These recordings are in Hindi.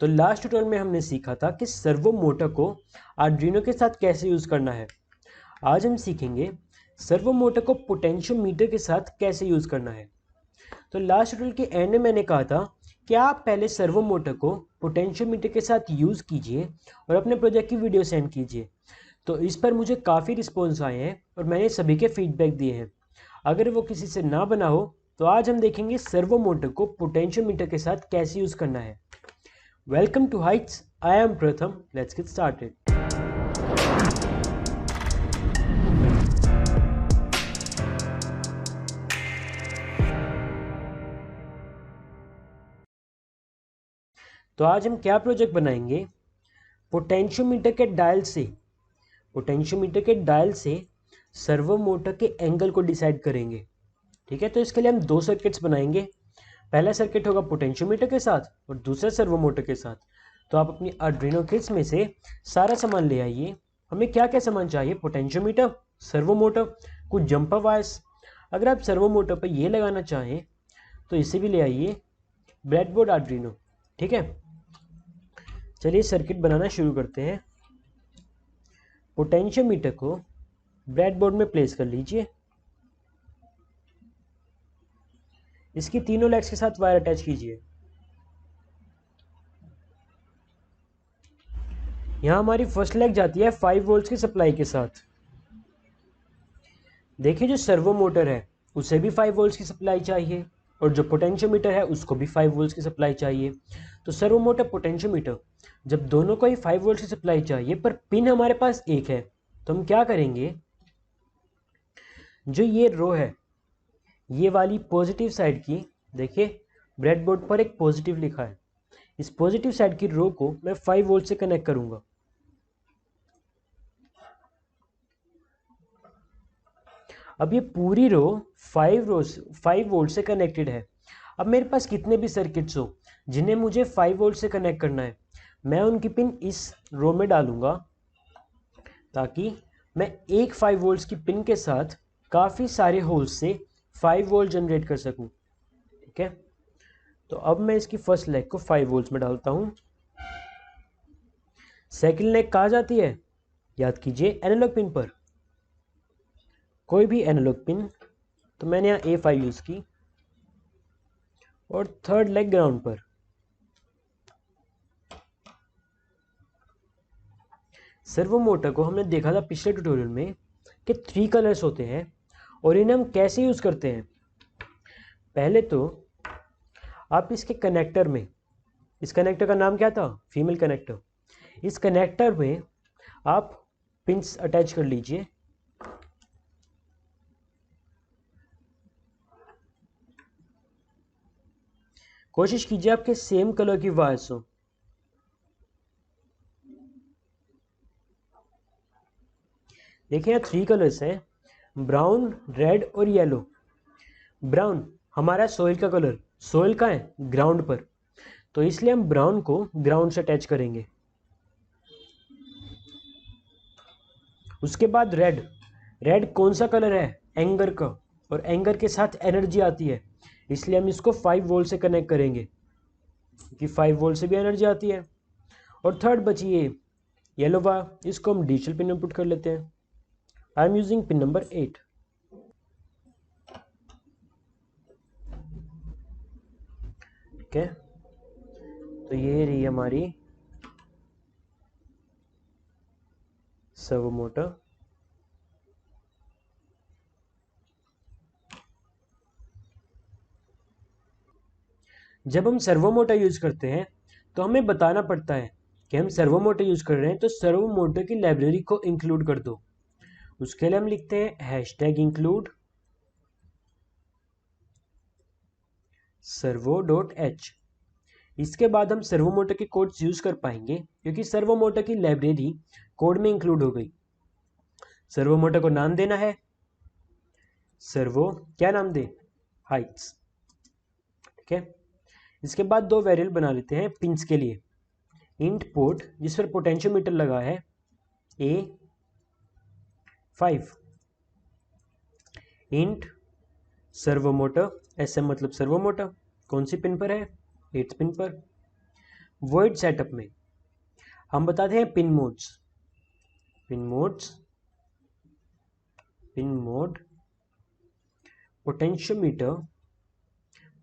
तो लास्ट ट्यूटोरियल में हमने सीखा था कि सर्वो मोटर को आर्डिनो के साथ कैसे यूज़ करना है। आज हम सीखेंगे सर्वो मोटर को पोटेंशियोमीटर के साथ कैसे यूज़ करना है। तो लास्ट ट्यूटोरियल के एंड में मैंने कहा था कि आप पहले सर्वो मोटर को पोटेंशियोमीटर के साथ यूज़ कीजिए और अपने प्रोजेक्ट की वीडियो सेंड कीजिए। तो इस पर मुझे काफ़ी रिस्पॉन्स आए हैं और मैंने सभी के फीडबैक दिए हैं। अगर वो किसी से ना बना हो तो आज हम देखेंगे सर्वो मोटर को पोटेंशियोमीटर के साथ कैसे यूज़ करना है। Welcome to Heights. I am Pratham. Let's get started. तो आज हम क्या प्रोजेक्ट बनाएंगे? पोटेंशियोमीटर के डायल से सर्वो मोटर के एंगल को डिसाइड करेंगे। ठीक है, तो इसके लिए हम दो सर्किट्स बनाएंगे। पहला सर्किट होगा पोटेंशियोमीटर के साथ और दूसरा सर्वो मोटर के साथ। तो आप अपनी आर्डिनो किट्स में से सारा सामान ले आइए। हमें क्या क्या सामान चाहिए? पोटेंशियोमीटर, सर्वो मोटर, कुछ जंपर वायर्स। अगर आप सर्वो मोटर पर ये लगाना चाहें तो इसे भी ले आइए, ब्रेडबोर्ड, आर्डिनो। ठीक है, चलिए सर्किट बनाना शुरू करते हैं। पोटेंशियोमीटर को ब्रेडबोर्ड में प्लेस कर लीजिए। इसकी तीनों लेग्स के साथ वायर अटैच कीजिए। यहाँ हमारी फर्स्ट लेग जाती है 5 वोल्ट्स की सप्लाई के साथ। देखिए, जो सर्वो मोटर है उसे भी 5 वोल्ट्स की सप्लाई चाहिए और जो पोटेंशियोमीटर है उसको भी 5 वोल्ट्स की सप्लाई चाहिए। तो सर्वो मोटर, पोटेंशियोमीटर, जब दोनों को ही 5 वोल्ट्स की सप्लाई चाहिए पर पिन हमारे पास एक है, तो हम क्या करेंगे? जो ये रो है, ये वाली पॉजिटिव साइड की, देखिए ब्रेडबोर्ड पर एक पॉजिटिव लिखा है, इस पॉजिटिव साइड की रो को मैं 5 वोल्ट से कनेक्ट करूंगा। अब ये पूरी रो 5 वोल्ट से कनेक्टेड है। अब मेरे पास कितने भी सर्किट्स हो जिन्हें मुझे 5 वोल्ट से कनेक्ट करना है, मैं उनकी पिन इस रो में डालूंगा ताकि मैं एक 5 वोल्ट्स की पिन के साथ काफ़ी सारे होल्स से 5 वोल्ट जनरेट कर सकूं। ठीक है, तो अब मैं इसकी फर्स्ट लेग को 5 वोल्ट्स में डालता हूं। सेकंड लेग कहाँ जाती है? याद कीजिए, एनालॉग पिन पर, कोई भी एनालॉग पिन। तो मैंने यहाँ A5 यूज़ की। और थर्ड लेग ग्राउंड पर। सर्वो मोटर को हमने देखा था पिछले ट्यूटोरियल में कि 3 कलर्स होते हैं और इन्हें हम कैसे यूज़ करते हैं। पहले तो आप इसके कनेक्टर में, इस कनेक्टर का नाम क्या था? Female connector. इस कनेक्टर में आप पिंस अटैच कर लीजिए। कोशिश कीजिए आपके सेम कलर की वायर्स हो। देखिए, यहाँ 3 कलर्स हैं, ब्राउन, रेड और येलो। ब्राउन हमारा सॉइल का कलर, सॉइल का है ग्राउंड पर, तो इसलिए हम ब्राउन को ग्राउंड से अटैच करेंगे। उसके बाद रेड, रेड कौन सा कलर है? एंगर का, और एंगर के साथ एनर्जी आती है, इसलिए हम इसको 5 वोल्ट से कनेक्ट करेंगे क्योंकि 5 वोल्ट से भी एनर्जी आती है। और थर्ड बची ये येलो वायर, इसको हम डिजिटल पिन में पुट कर लेते हैं। I am using pin number 8। ठीक है, तो ये रही हमारी सर्वो मोटर। जब हम सर्वो मोटर यूज करते हैं तो हमें बताना पड़ता है कि हम सर्वो मोटर यूज कर रहे हैं, तो सर्वो मोटर की लाइब्रेरी को इंक्लूड कर दो। उसके लिए हम लिखते हैं हैशटैग इंक्लूड servo.h। इसके बाद हम सर्वो मोटर के कोड्स यूज कर पाएंगे क्योंकि सर्वो मोटर की लाइब्रेरी कोड में इंक्लूड हो गई। सर्वो मोटर को नाम देना है सर्वो, क्या नाम दे? हाइट्स। ठीक है, इसके बाद दो वेरिएबल बना लेते हैं पिंस के लिए। इंट पोर्ट, जिस पर पोटेंशियोमीटर लगा है, A5। Int servo motor, SM मतलब सर्वो मोटर, कौन सी पिन पर है? 8th पिन पर। वॉइड सेटअप में हम बताते हैं पिन मोड पोटेंशियोमीटर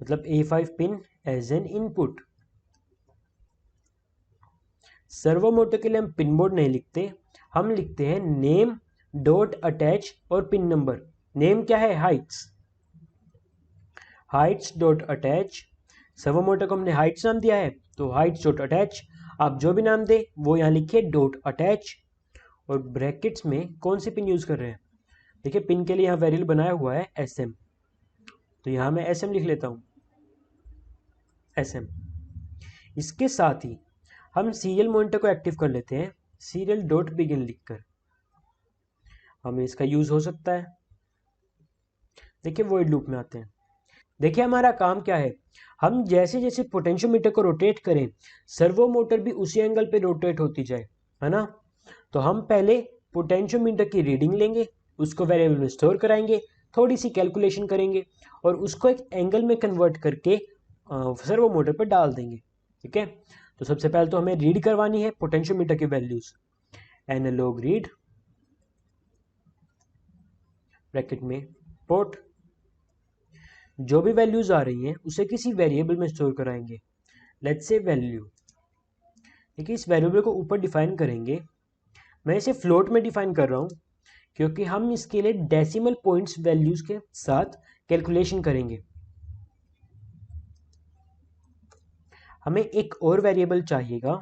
मतलब A5 pin as an input. Servo motor के लिए हम पिन मोड नहीं लिखते, हम लिखते हैं नेम डॉट अटैच और पिन नंबर। नेम क्या है? Heights dot attach. Servo motor को हमने हाइट्स नाम दिया है तो हाइट्स डॉट अटैच। आप जो भी नाम दे वो यहाँ लिखिए डॉट अटैच। और ब्रैकेट्स में कौन सी पिन यूज कर रहे हैं? देखिए पिन के लिए यहाँ वेरिएबल बनाया हुआ है SM, तो यहाँ मैं SM लिख लेता हूँ SM। इसके साथ ही हम सीरियल मॉनिटर को एक्टिव कर लेते हैं सीरियल डॉट बिगिन लिखकर। हमें इसका यूज हो सकता है। देखिए वॉइड लूप में आते हैं। देखिए हमारा काम क्या है, हम जैसे जैसे पोटेंशियोमीटर को रोटेट करें सर्वो मोटर भी उसी एंगल पे रोटेट होती जाए, है ना। तो हम पहले पोटेंशियोमीटर की रीडिंग लेंगे, उसको वेरिएबल में स्टोर कराएंगे, थोड़ी सी कैलकुलेशन करेंगे और उसको एक एंगल में कन्वर्ट करके सर्वो मोटर पर डाल देंगे। ठीक है, तो सबसे पहले तो हमें रीड करवानी है पोटेंशियोमीटर की वैल्यूज। एनालॉग रीड ब्रैकेट में पोर्ट, जो भी वैल्यूज आ रही हैं उसे किसी वेरिएबल में स्टोर कराएंगे। Let's say value. देखिए इस वेरिएबल को ऊपर डिफाइन करेंगे, मैं इसे फ्लोट में डिफाइन कर रहा हूँ क्योंकि हम इसके लिए डेसिमल पॉइंट्स वैल्यूज के साथ कैलकुलेशन करेंगे। हमें एक और वेरिएबल चाहिएगा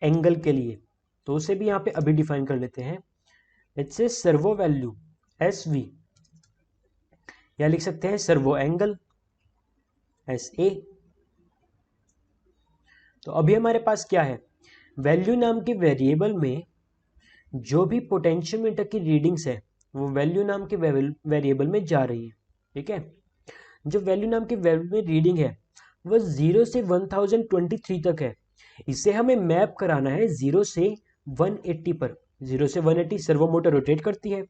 एंगल के लिए, तो उसे भी यहाँ पे अभी डिफाइन कर लेते हैं। Let's say servo value SV, या लिख सकते हैं सर्वो एंगल SA। तो अभी हमारे पास क्या है, वैल्यू नाम के वेरिएबल में जो भी पोटेंशियोमीटर की रीडिंग्स है वो वैल्यू नाम के वेरिएबल में जा रही है। ठीक है, जो वैल्यू नाम के वेरिएबल में रीडिंग है वो 0 से 1023 तक है। इसे हमें मैप कराना है 0 से 180 पर। 0 से 180 सर्वो मोटर रोटेट करती है,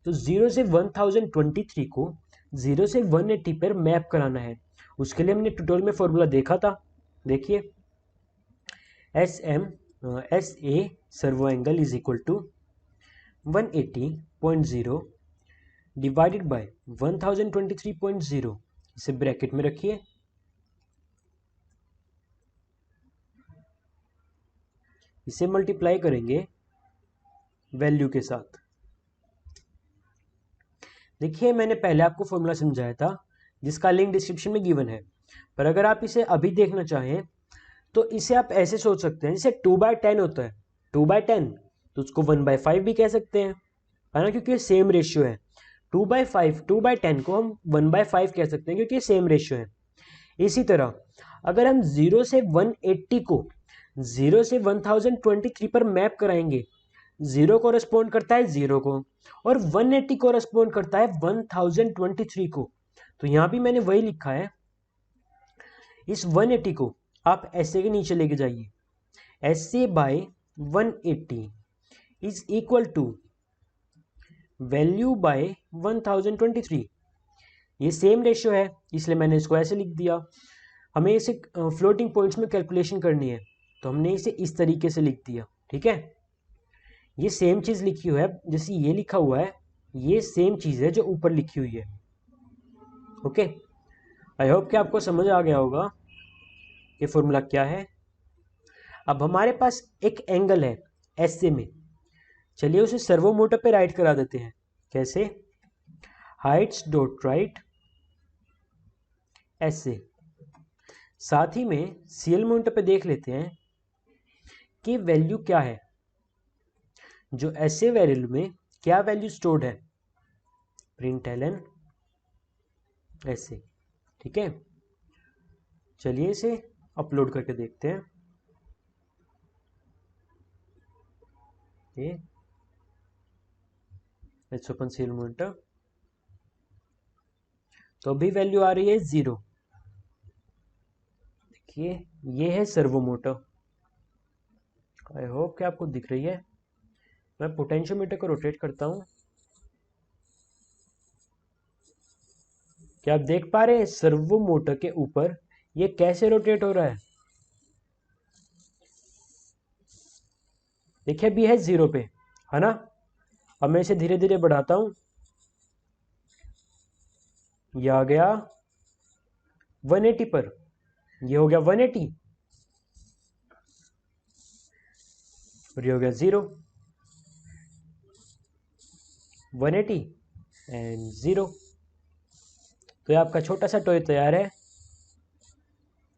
तो 0 से 1023 को 0 से 180 पर मैप कराना है। उसके लिए हमने ट्यूटोरियल में फॉर्मूला देखा था, देखिए SA servo angle is equal to 180.0 divided by 1023.0। इसे ब्रैकेट में रखिए, इसे मल्टीप्लाई करेंगे वैल्यू के साथ। देखिए मैंने पहले आपको फॉर्मूला समझाया था जिसका लिंक डिस्क्रिप्शन में गिवन है, पर अगर आप इसे अभी देखना चाहें तो इसे आप ऐसे सोच सकते हैं, जैसे 2/10 होता है, 2/10 तो उसको 1/5 भी कह सकते हैं, है ना, क्योंकि ये सेम रेशियो है। 2/10 को हम 1/5 कह सकते हैं क्योंकि ये सेम रेशियो है। इसी तरह अगर हम 0 से 180 को 0 से 1023 पर मैप कराएंगे, 0 कोरेस्पोंड करता है 0 को और 180 कोरेस्पोंड करता है 1023 को। तो यहां भी मैंने वही लिखा है, इस 180 को आप ऐसे के नीचे लेके जाइए, SA by 180 is equal to value by 1023। ये सेम रेशियो है इसलिए मैंने इसको ऐसे लिख दिया। हमें इसे फ्लोटिंग पॉइंट्स में कैलकुलेशन करनी है तो हमने इसे इस तरीके से लिख दिया। ठीक है, ये सेम चीज लिखी हुई है, जैसे ये लिखा हुआ है ये सेम चीज है जो ऊपर लिखी हुई है। ओके, आई होप कि आपको समझ आ गया होगा ये फॉर्मूला क्या है। अब हमारे पास एक एंगल है SA में, चलिए उसे सर्वो मोटर पे राइट करा देते हैं। कैसे? Heights dot right SA। साथ ही में CL मोटर पे देख लेते हैं कि वैल्यू क्या है, जो SA वेरिएबल में क्या वैल्यू स्टोर्ड है, println SA। ठीक है, चलिए इसे अपलोड करके देखते हैं। ये लेट्स ओपन CL मॉनिटर, तो अभी वैल्यू आ रही है 0। देखिए ये है सर्वो मोटर, आई होप कि आपको दिख रही है। मैं पोटेंशियोमीटर को रोटेट करता हूं, क्या आप देख पा रहे हैं सर्वो मोटर के ऊपर ये कैसे रोटेट हो रहा है? देखिए अभी है 0 पे, है ना। अब मैं इसे धीरे धीरे बढ़ाता हूँ, ये आ गया 180 पर, ये हो गया 180 और ये हो गया 0, 180 एंड 0। तो ये आपका छोटा सा टॉय तैयार है,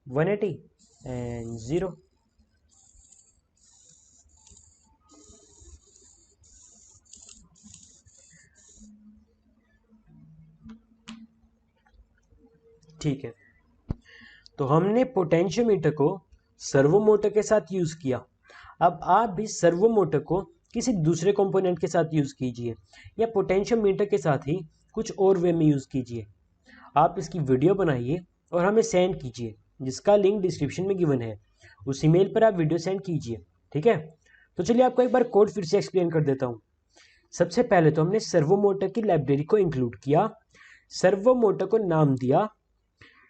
180 एंड 0। ठीक है, तो हमने पोटेंशियोमीटर को सर्वो मोटर के साथ यूज़ किया। अब आप भी सर्वो मोटर को किसी दूसरे कंपोनेंट के साथ यूज़ कीजिए, या पोटेंशियोमीटर के साथ ही कुछ और वे में यूज़ कीजिए। आप इसकी वीडियो बनाइए और हमें सेंड कीजिए, जिसका लिंक डिस्क्रिप्शन में गिवन है। उस ईमेल पर आप वीडियो सेंड कीजिए, ठीक है। तो चलिए आपको एक बार कोड फिर से एक्सप्लेन कर देता हूँ। सबसे पहले तो हमने सर्वो मोटर की लाइब्रेरी को इंक्लूड किया, सर्वो मोटर को नाम दिया,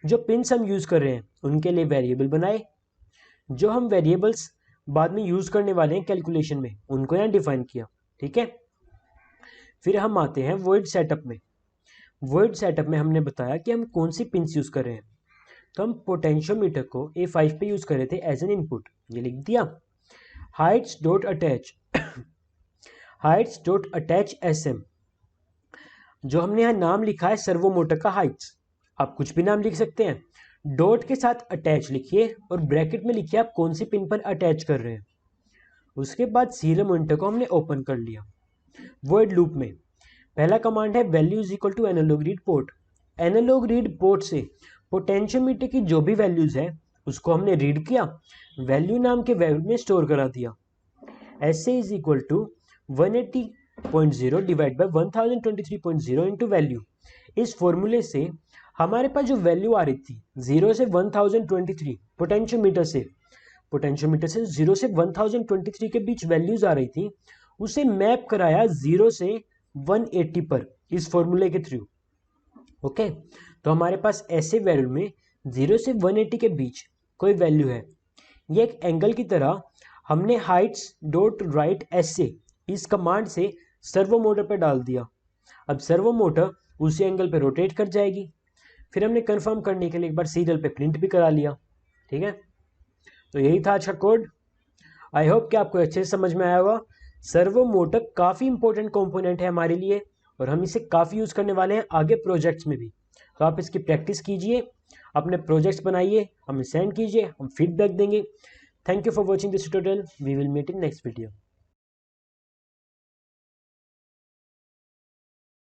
जो पिन्स हम यूज़ कर रहे हैं उनके लिए वेरिएबल बनाए, जो हम वेरिएबल्स बाद में यूज़ करने वाले हैं कैलकुलेशन में उनको यहाँ डिफाइन किया, ठीक है। फिर हम आते हैं वॉइड सेटअप में। वॉइड सेटअप में हमने बताया कि हम कौन सी पिन्स यूज़ कर रहे हैं। तो हम पोटेंशियोमीटर को A5 पे यूज़ कर रहे थे एज एन इनपुट, ये लिख दिया। Heights dot attach Heights dot attach SM, जो हमने यहाँ नाम लिखा है सर्वो मोटर का हाइट्स, आप कुछ भी नाम लिख सकते हैं। डॉट के साथ अटैच लिखिए और ब्रैकेट में लिखिए आप कौन सी पिन पर अटैच कर रहे हैं। उसके बाद सीरियल मॉनिटर को हमने ओपन कर लिया। वॉइड लूप में पहला कमांड है value is equal to analog read port. Analog read port से पोटेंशियोमीटर की जो भी वैल्यूज है उसको हमने रीड किया, वैल्यू नाम के वेरिएबल में स्टोर करा दिया। SA is equal to 180.0 divide by 1023.0 into value. इस फॉर्मूले से हमारे पास जो वैल्यू आ रही थी 0 से 1023 पोटेंशियोमीटर से 0 से 1023 के बीच वैल्यूज आ रही थी, उसे मैप कराया 0 से 180 पर इस फॉर्मूले के थ्रू। ओके, तो हमारे पास ऐसे वैल्यू में 0 से 180 के बीच कोई वैल्यू है, ये एक एंगल की तरह हमने हाइट्स डॉट राइट एस से इस कमांड से सर्वो मोटर पर डाल दिया। अब सर्वो मोटर उसी एंगल पे रोटेट कर जाएगी। फिर हमने कंफर्म करने के लिए एक बार सीरियल पे प्रिंट भी करा लिया, ठीक है। तो यही था आज का कोड। आई होप कि आपको अच्छे से समझ में आया होगा। सर्वो मोटर काफ़ी इंपॉर्टेंट कंपोनेंट है हमारे लिए और हम इसे काफ़ी यूज़ करने वाले हैं आगे प्रोजेक्ट्स में भी। तो आप इसकी प्रैक्टिस कीजिए, अपने प्रोजेक्ट्स बनाइए, हमें सेंड कीजिए, हम फीडबैक देंगे। Thank you for watching this tutorial. We will meet in next video.